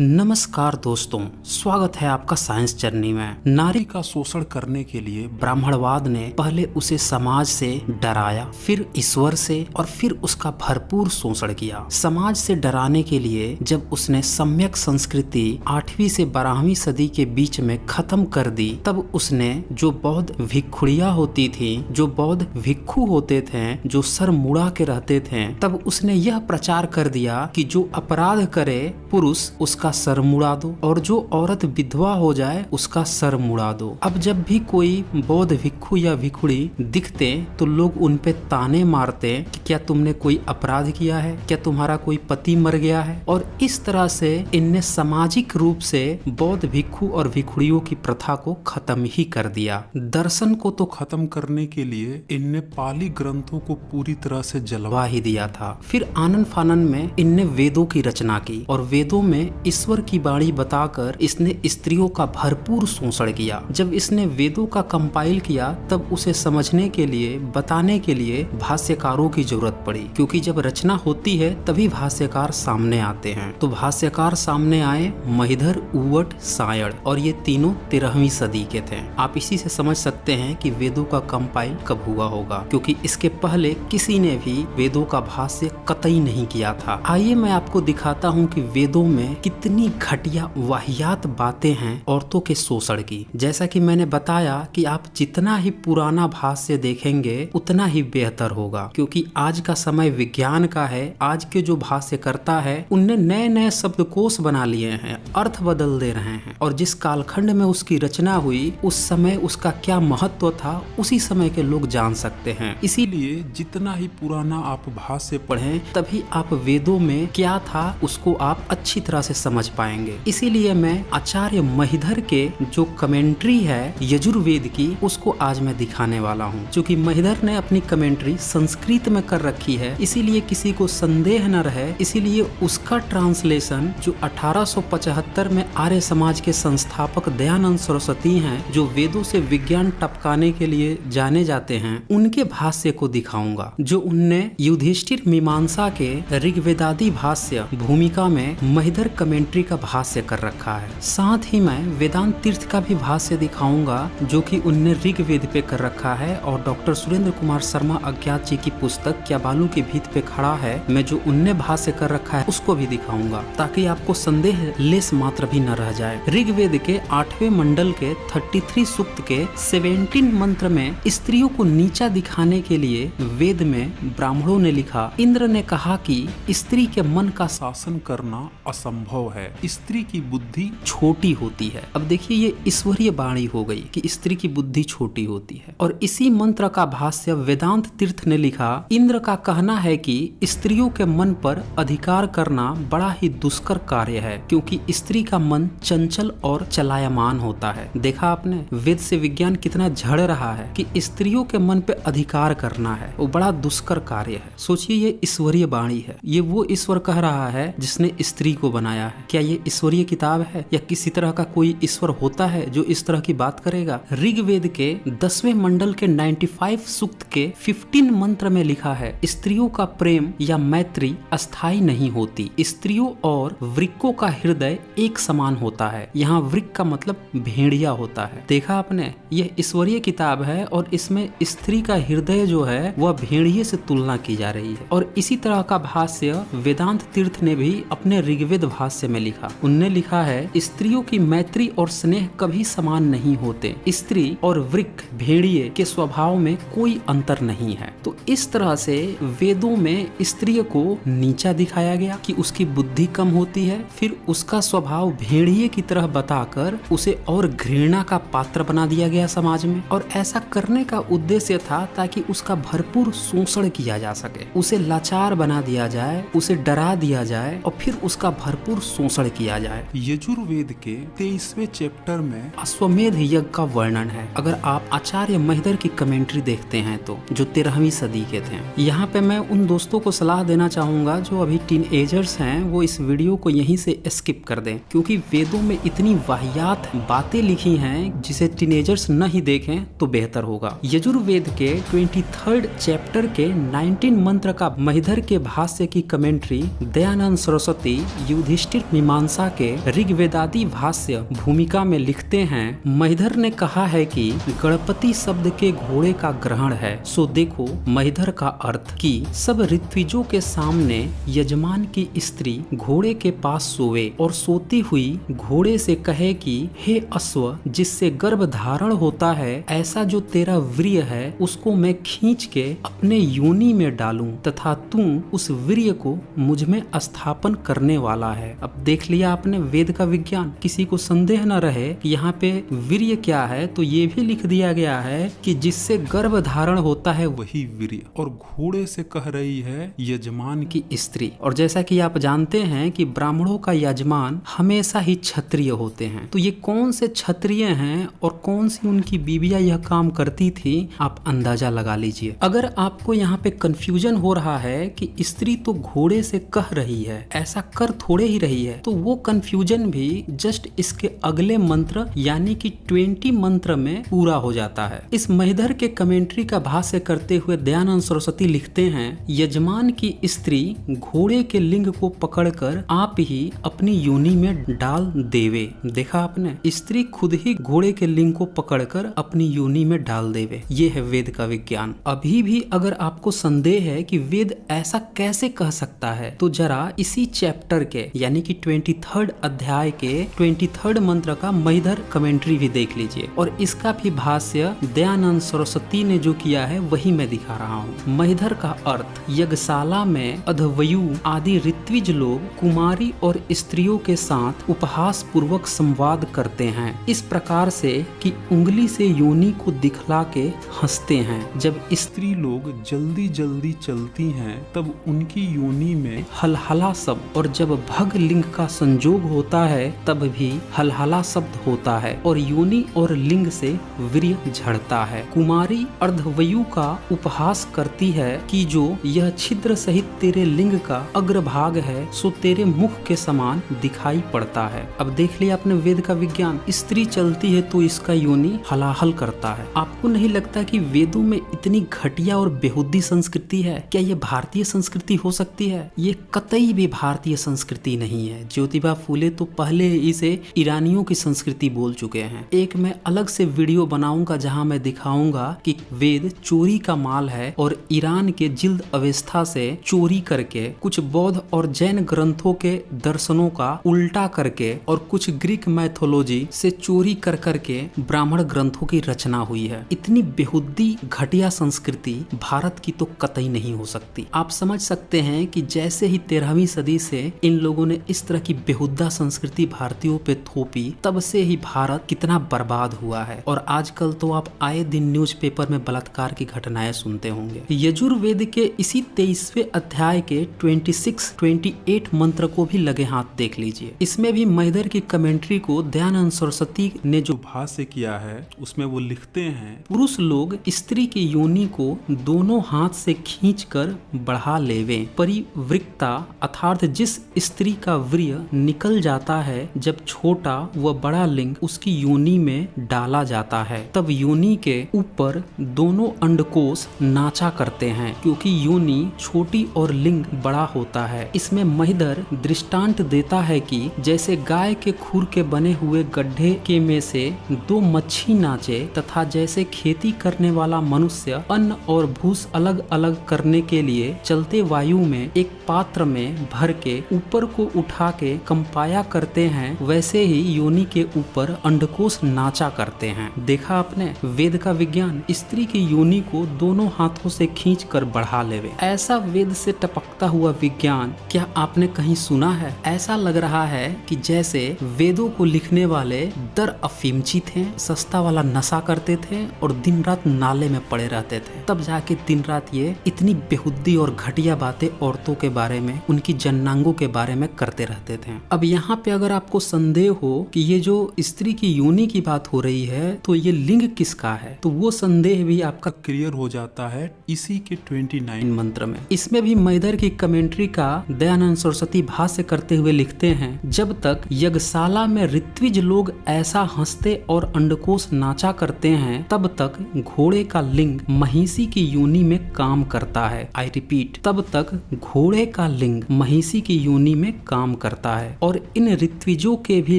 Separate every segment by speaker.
Speaker 1: नमस्कार दोस्तों, स्वागत है आपका साइंस जर्नी में। नारी का शोषण करने के लिए ब्राह्मणवाद ने पहले उसे समाज से डराया, फिर ईश्वर से और फिर उसका भरपूर शोषण किया। समाज से डराने के लिए जब उसने सम्यक संस्कृति 8वीं से 12वीं सदी के बीच में खत्म कर दी, तब उसने जो बौद्ध भिक्षुड़ियां होती थी, जो बौद्ध भिक्षु होते थे, जो सर मुड़ा के रहते थे, तब उसने यह प्रचार कर दिया कि जो अपराध करे पुरुष उसका सर मुड़ा दो और जो औरत विधवा हो जाए उसका सर मुड़ा दो। अब जब भी कोई बौद्ध भिक्षु या भिक्षुड़ी दिखते तो लोग उन पे ताने मारते कि क्या तुमने कोई अपराध किया है, क्या तुम्हारा कोई पति मर गया है। और इस तरह से इनने सामाजिक रूप से बौद्ध भिक्षु और भिक्षुड़ियों की प्रथा को खत्म ही कर दिया। दर्शन को तो खत्म करने के लिए इनने पाली ग्रंथों को पूरी तरह से जलवा ही दिया था। फिर आनन फानन में इनने वेदों की रचना की और वेदों में ईश्वर की वाणी बताकर इसने स्त्रियों का भरपूर शोषण किया। जब इसने वेदों का कंपाइल किया तब उसे समझने के लिए, बताने के लिए भाष्यकारों की जरूरत पड़ी, क्योंकि जब रचना होती है तभी भाष्यकार सामने आते हैं। तो भाष्यकार सामने आए महिधर, उवट, सायण, और ये तीनों 13वीं सदी के थे। आप इसी से समझ सकते हैं कि वेदों का कंपाइल कब हुआ होगा, क्योंकि इसके पहले किसी ने भी वेदों का भाष्य कतई नहीं किया था। आइए मैं आपको दिखाता हूँ कि वेदों में कितनी घटिया वाहियात बातें हैं औरतों के शोषण की। जैसा कि मैंने बताया कि आप जितना ही पुराना भाष्य देखेंगे उतना ही बेहतर होगा, क्योंकि आज का समय विज्ञान का है। आज के जो भाष्य करता है उनने नए नए शब्दकोश बना लिए हैं, अर्थ बदल दे रहे हैं, और जिस कालखंड में उसकी रचना हुई उस समय उसका क्या महत्व था उसी समय के लोग जान सकते हैं। इसीलिए जितना ही पुराना आप भाष्य पढ़ें तभी आप वेदों में क्या था उसको आप अच्छी तरह से समझ पाएंगे। इसीलिए मैं आचार्य महिधर के जो कमेंट्री है यजुर्वेद की उसको आज मैं दिखाने वाला हूँ। क्योंकि महिधर ने अपनी कमेंट्री संस्कृत में कर रखी है, इसीलिए किसी को संदेह न रहे, इसीलिए उसका ट्रांसलेशन जो 1875 में आर्य समाज के संस्थापक दयानंद सरस्वती हैं, जो वेदों से विज्ञान टपकाने के लिए जाने जाते हैं, उनके भाष्य को दिखाऊंगा, जो उनने युधिष्ठिर मीमांसा के ऋग्वेदादि भाष्य भूमिका में महिधर कमेंट्री का भाष्य कर रखा है। साथ ही मैं वेदांत तीर्थ का भी भाष्य दिखाऊंगा, जो कि उनने ऋग्वेद पे कर रखा है, और डॉक्टर सुरेंद्र कुमार शर्मा अज्ञात जी की पुस्तक क्या बालू की भीत पे खड़ा है मैं जो उनने भाष्य कर रखा है उसको भी दिखाऊंगा, ताकि आपको संदेह लेस मात्र भी न रह जाए। ऋग्वेद के 8वें मंडल के 33 सूक्त के 17 मंत्र में स्त्रियों को नीचा दिखाने के लिए वेद में ब्राह्मणों ने लिखा, इंद्र ने कहा कि स्त्री के मन का शासन करना असंभव है, स्त्री की बुद्धि छोटी होती है। अब देखिए ये ईश्वरीय वाणी हो गई कि स्त्री की बुद्धि छोटी होती है। और इसी मंत्र का भाष्य वेदांत तीर्थ ने लिखा, इंद्र का कहना है कि स्त्रियों के मन पर अधिकार करना बड़ा ही दुष्कर कार्य है, क्योंकि स्त्री का मन चंचल और चलायमान होता है। देखा आपने वेद से विज्ञान कितना झड़ रहा है कि स्त्रियों के मन पे अधिकार करना है वो बड़ा दुष्कर कार्य है। सोचिए ये ईश्वरीय वाणी है, ये वो ईश्वर कह रहा है जिसने स्त्री को बनाया है। क्या ये ईश्वरीय किताब है या किसी तरह का कोई ईश्वर होता है जो इस तरह की बात करेगा? ऋग्वेद के 10वें मंडल के 95 सूक्त के 15 मंत्र में लिखा है, स्त्रियों का प्रेम या मैत्री अस्थायी नहीं होती, स्त्रियों और वृक्कों का हृदय एक समान होता है। यहाँ वृक्क का मतलब भेड़िया होता है। देखा आपने, यह ईश्वरीय किताब है और इसमें स्त्री का हृदय जो है वह भेड़िए से तुलना की जा रही है। और इसी तरह का भाष्य वेदांत तीर्थ ने भी अपने ऋग्वेद भाष्य में लिखा। उनने लिखा है, स्त्रियों की मैत्री और स्नेह कभी समान नहीं होते, स्त्री और वृक्क भेड़िए के स्वभाव में कोई अंतर नहीं है। तो इस तरह से वेदों में स्त्री को नीचा दिखाया गया कि उसकी बुद्धि कम होती है, फिर उसका स्वभाव भेड़िए की तरह बताकर उसे और घृणा का पात्र बना दिया गया समाज में। और ऐसा करने का उद्देश्य था ताकि उसका भरपूर शोषण किया जा सके, उसे लाचार बना दिया जाए, उसे डरा दिया जाए और फिर उसका भरपूर शोषण किया जाए। यजुर्वेद के 23वें चैप्टर में अश्वमेध यज्ञ का वर्णन है। अगर आप आचार्य महिधर की कमेंट्री देखते हैं तो, जो 13वीं सदी के थे। यहाँ पे मैं उन दोस्तों को सलाह देना चाहूंगा जो अभी टीनएजर्स हैं, वो इस वीडियो को यहीं से स्किप कर दें, क्योंकि वेदों में इतनी वाहियात बातें लिखी हैं जिसे टीनेजर्स न ही देखें तो बेहतर होगा। यजुर्वेद के 23rd चैप्टर के 19 मंत्र का महिधर के भाष्य की कमेंट्री दयानंद सरस्वती युधिष्ठिर संस्कृत मीमांसा के ऋग्वेदादि भाष्य भूमिका में लिखते हैं, महिधर ने कहा है कि गणपति शब्द के घोड़े का ग्रहण है। सो देखो महिधर का अर्थ कि सब ऋत्विजों के सामने यजमान की स्त्री घोड़े के पास सोवे और सोती हुई घोड़े से कहे कि हे अश्व, जिससे गर्भ धारण होता है, ऐसा जो तेरा वीर्य है उसको मैं खींच के अपने योनि में डालूं तथा तू उस वीर्य को मुझ में स्थापन करने वाला है। अब देख लिया आपने वेद का विज्ञान। किसी को संदेह न रहे कि यहाँ पे वीर्य क्या है, तो ये भी लिख दिया गया है कि जिससे गर्भ धारण होता है वही वीर्य, और घोड़े से कह रही है यजमान की स्त्री। और जैसा कि आप जानते हैं कि ब्राह्मणों का यजमान हमेशा ही क्षत्रिय होते हैं, तो ये कौन से क्षत्रिय हैं और कौन सी उनकी बीवियां यह काम करती थी, आप अंदाजा लगा लीजिए। अगर आपको यहाँ पे कंफ्यूजन हो रहा है कि स्त्री तो घोड़े से कह रही है, ऐसा कर थोड़े ही रही है, तो वो कंफ्यूजन भी जस्ट इसके अगले मंत्र यानी कि 20 मंत्र में पूरा हो जाता है। इस महिधर के कमेंट्री का भाष्य करते हुए दयानंद सरस्वती लिखते हैं, यजमान की स्त्री घोड़े के लिंग को पकड़कर आप ही अपनी योनि में डाल देवे। देखा आपने, स्त्री खुद ही घोड़े के लिंग को पकड़कर अपनी योनि में डाल देवे। ये है वेद का विज्ञान। अभी भी अगर आपको संदेह है कि वेद ऐसा कैसे कह सकता है, तो जरा इसी चैप्टर के यानी कि 23rd अध्याय के 23rd मंत्र का महिधर कमेंट्री भी देख लीजिए, और इसका भी भाष्य दयानंद सरस्वती ने जो किया है वही मैं दिखा रहा हूँ। महिधर का अर्थ, यज्ञशाला में अधवयु आदि ऋत्विज लोग कुमारी और स्त्रियों के साथ उपहास पूर्वक संवाद करते हैं, इस प्रकार से कि उंगली से योनि को दिखला के हंसते हैं। जब स्त्री लोग जल्दी जल्दी चलती हैं तब उनकी योनि में हलहला शब्द, और जब भग लिंग का संजोग होता है तब भी हलहला शब्द होता है, और योनि और लिंग से वीर्य झड़ता है। कुमारी अर्धवयु का उपहास करती है कि जो यह छिद्र सहित तेरे लिंग का अग्रभाग है सो तेरे मुख के समान दिखाई पड़ता है। अब देख लिया आपने वेद का विज्ञान। स्त्री चलती है तो इसका योनि हलाहल करता है। आपको नहीं लगता कि वेदों में इतनी घटिया और बेहुदी संस्कृति है? क्या ये भारतीय संस्कृति हो सकती है? ये कतई भी भारतीय संस्कृति नहीं है। ज्योतिबा फूले तो पहले इसे ईरानियों की संस्कृति बोल चुके हैं। एक मैं अलग से वीडियो बनाऊंगा जहां मैं दिखाऊंगा कि वेद चोरी का माल है, और ईरान के जिल्द अवस्था से चोरी करके कुछ बौद्ध और जैन ग्रंथों के दर्शनों का उल्टा करके और कुछ ग्रीक मैथोलॉजी से चोरी कर करके ब्राह्मण ग्रंथों की रचना हुई है। इतनी बेहुदी घटिया संस्कृति भारत की तो कतई नहीं हो सकती। आप समझ सकते हैं कि जैसे ही 13वीं सदी से इन लोगों ने इस तरह की बेहुदा संस्कृति भारतीयों पे थोपी, तब से ही भारत कितना बर्बाद हुआ है। और आजकल तो आप आए दिन न्यूज़पेपर में बलात्कार की घटनाएं सुनते होंगे। यजुर्वेद के इसी 23वें अध्याय के 26-28 मंत्र को भी लगे हाथ देख लीजिए। इसमें भी महिधर की कमेंट्री को दयानंद सरस्वती ने जो भाष्य किया है उसमें वो लिखते हैं, पुरुष लोग स्त्री की योनि को दोनों हाथ से खींचकर बढ़ा लेवे। परिवृक्ता अर्थात जिस स्त्री का वीर्य निकल जाता है जब छोटा व बड़ा लिंग उसकी योनि में डाला जाता है, तब योनि के ऊपर दोनों अंडकोश नाचा करते हैं, क्योंकि योनि छोटी और लिंग बड़ा होता है। इसमें महिधर दृष्टांत देता है कि जैसे गाय के खुर के बने हुए गड्ढे के में से दो मच्छी नाचे, तथा जैसे खेती करने वाला मनुष्य अन्न और भूस अलग अलग करने के लिए चलते वायु में एक पात्र में भर के ऊपर को उठा के कंपाया करते हैं, वैसे ही योनि के ऊपर अंडकोश नाचा करते हैं। देखा आपने वेद का विज्ञान। स्त्री की योनि को दोनों हाथों से खींच कर बढ़ा लेवे। ऐसा वेद से टपकता हुआ विज्ञान क्या आपने कहीं सुना है? ऐसा लग रहा है कि जैसे वेदों को लिखने वाले दर अफीमची थे, सस्ता वाला नशा करते थे और दिन रात नाले में पड़े रहते थे, तब जाके दिन रात ये इतनी बेहुद्दी और घटिया बातें औरतों के बारे में, उनकी जन्नांगों के बारे में करते रहते थे। अब यहाँ पे अगर आपको संदेह हो कि ये जो स्त्री की योनि की बात हो रही है तो ये लिंग किसका है, तो वो संदेह भी आपका क्लियर हो जाता है इसी के 29 मंत्र में। इसमें भी महिधर की कमेंट्री का दयानंद सरस्वती भाष्य करते हुए लिखते हैं, जब तक यज्ञशाला में ऋत्विज लोग ऐसा हंसते और अंडकोश नाचा करते हैं, तब तक घोड़े का लिंग महिषी की योनि में काम करता है। आई रिपीट, तब तक घोड़े का लिंग महिषी की योनि में काम काम करता है और इन ऋत्विजों के भी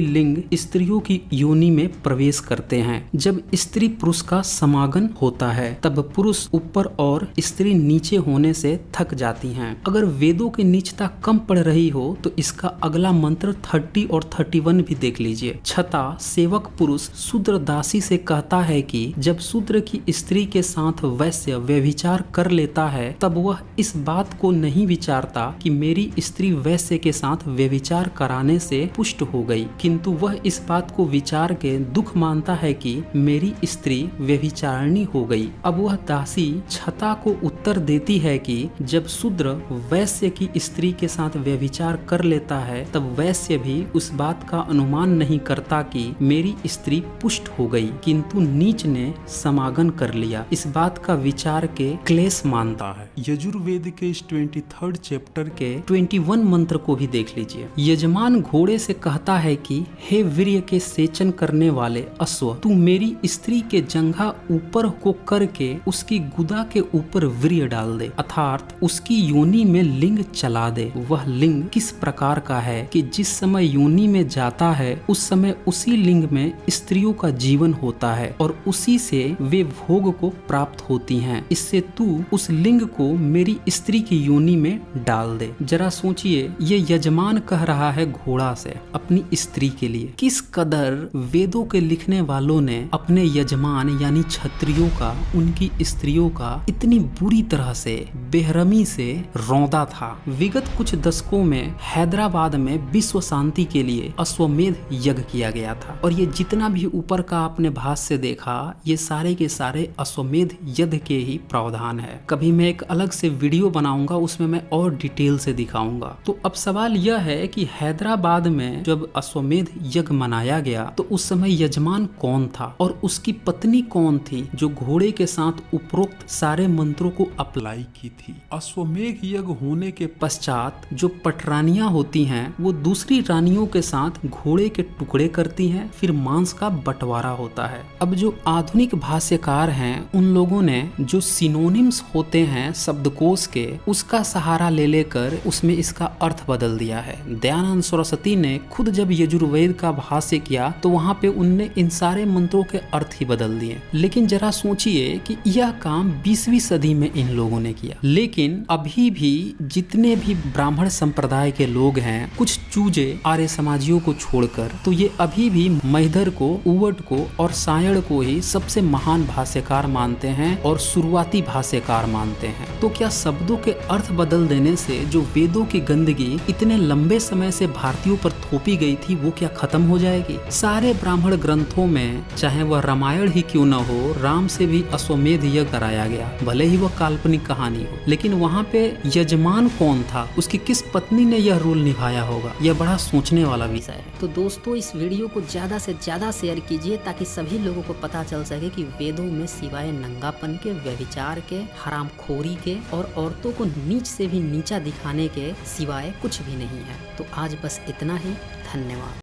Speaker 1: लिंग स्त्रियों की योनि में प्रवेश करते हैं। जब स्त्री पुरुष का समागम होता है तब पुरुष ऊपर और स्त्री नीचे होने से थक जाती हैं। अगर वेदों की नीचता कम पड़ रही हो तो इसका अगला मंत्र 30 और 31 भी देख लीजिए। छता सेवक पुरुष शूद्र दासी से कहता है कि जब शूद्र की स्त्री के साथ वैश्य व्यभिचार कर लेता है तब वह इस बात को नहीं विचारता कि मेरी स्त्री वैश्य के साथ व्यभिचार कराने से पुष्ट हो गई, किंतु वह इस बात को विचार के दुख मानता है कि मेरी स्त्री व्यभिचारिणी हो गई। अब वह दासी छता को उत्तर देती है कि जब शूद्र वैश्य की स्त्री के साथ व्यभिचार कर लेता है तब वैश्य भी उस बात का अनुमान नहीं करता कि मेरी स्त्री पुष्ट हो गई, किंतु नीच ने समागम कर लिया, इस बात का विचार के क्लेश मानता है। यजुर्वेद के इस 23rd चैप्टर के 21 मंत्र को भी देख लीजिए। यजमान घोड़े से कहता है कि हे वीर्य के सेचन करने वाले अश्व, तू मेरी स्त्री के जंघा ऊपर को करके उसकी गुदा के ऊपर वीर्य डाल दे, अर्थात उसकी योनि में लिंग चला दे। वह लिंग किस प्रकार का है कि जिस समय योनि में जाता है उस समय उसी लिंग में स्त्रियों का जीवन होता है और उसी से वे भोग को प्राप्त होती हैं। इससे तू उस लिंग को मेरी स्त्री की योनि में डाल दे। जरा सोचिए, ये यजमान कह रहा है घोड़ा से अपनी स्त्री के लिए। किस कदर वेदों के लिखने वालों ने अपने यजमान यानी क्षत्रियों का, उनकी स्त्रियों का इतनी बुरी तरह से बेरहमी से रौंदा था। विगत कुछ दशकों में हैदराबाद में विश्व शांति के लिए अश्वमेध यज्ञ किया गया था और ये जितना भी ऊपर का आपने भाष्य देखा ये सारे के सारे अश्वमेध यज्ञ के ही प्रावधान है। कभी मैं एक अलग से वीडियो बनाऊंगा, उसमें मैं और डिटेल से दिखाऊंगा। तो अब सवाल यह है कि हैदराबाद में जब अश्वमेध यज्ञ मनाया गया तो उस समय यजमान कौन था और उसकी पत्नी कौन थी जो घोड़े के साथ उपरोक्त सारे मंत्रों को अप्लाई की थी। अश्वमेध यज्ञ होने के पश्चात जो पटरानियां होती हैं वो दूसरी रानियों के साथ घोड़े के टुकड़े करती हैं, फिर मांस का बंटवारा होता है। अब जो आधुनिक भाष्यकार हैं उन लोगों ने जो सिनोनिम्स होते हैं शब्दकोश के उसका सहारा ले लेकर उसमें इसका अर्थ बदल दिया है। दयानंद सरस्वती ने खुद जब यजुर्वेद का भाष्य किया तो वहाँ पे उनने इन सारे मंत्रों के अर्थ ही बदल दिए। लेकिन जरा सोचिए कि यह काम 20वीं सदी में इन लोगों ने किया, लेकिन अभी भी जितने भी ब्राह्मण संप्रदाय के लोग हैं, कुछ चूजे आर्य समाजियों को छोड़कर, तो ये अभी भी महिधर को, उवट को और सायण को ही सबसे महान भाष्यकार मानते हैं और शुरुआती भाष्यकार मानते हैं। तो क्या शब्दों के अर्थ बदल देने से जो वेदों की गंदगी इतने लंबे समय से भारतीयों पर थोपी गई थी वो क्या खत्म हो जाएगी? सारे ब्राह्मण ग्रंथों में, चाहे वह रामायण ही क्यों न हो, राम से भी अश्वमेध यज्ञ कराया गया, भले ही वह काल्पनिक कहानी हो, लेकिन वहाँ पे यजमान कौन था, उसकी किस पत्नी ने यह रोल निभाया होगा, यह बड़ा सोचने वाला विषय है।
Speaker 2: तो दोस्तों इस वीडियो को ज्यादा से ज्यादा शेयर कीजिए ताकि सभी लोगों को पता चल सके कि वेदों में सिवाय नंगापन के, व्यभिचार के, हरामखोरी के और औरतों को नीच से भी नीचा दिखाने के सिवाय कुछ भी नहीं है। तो आज बस इतना ही। धन्यवाद।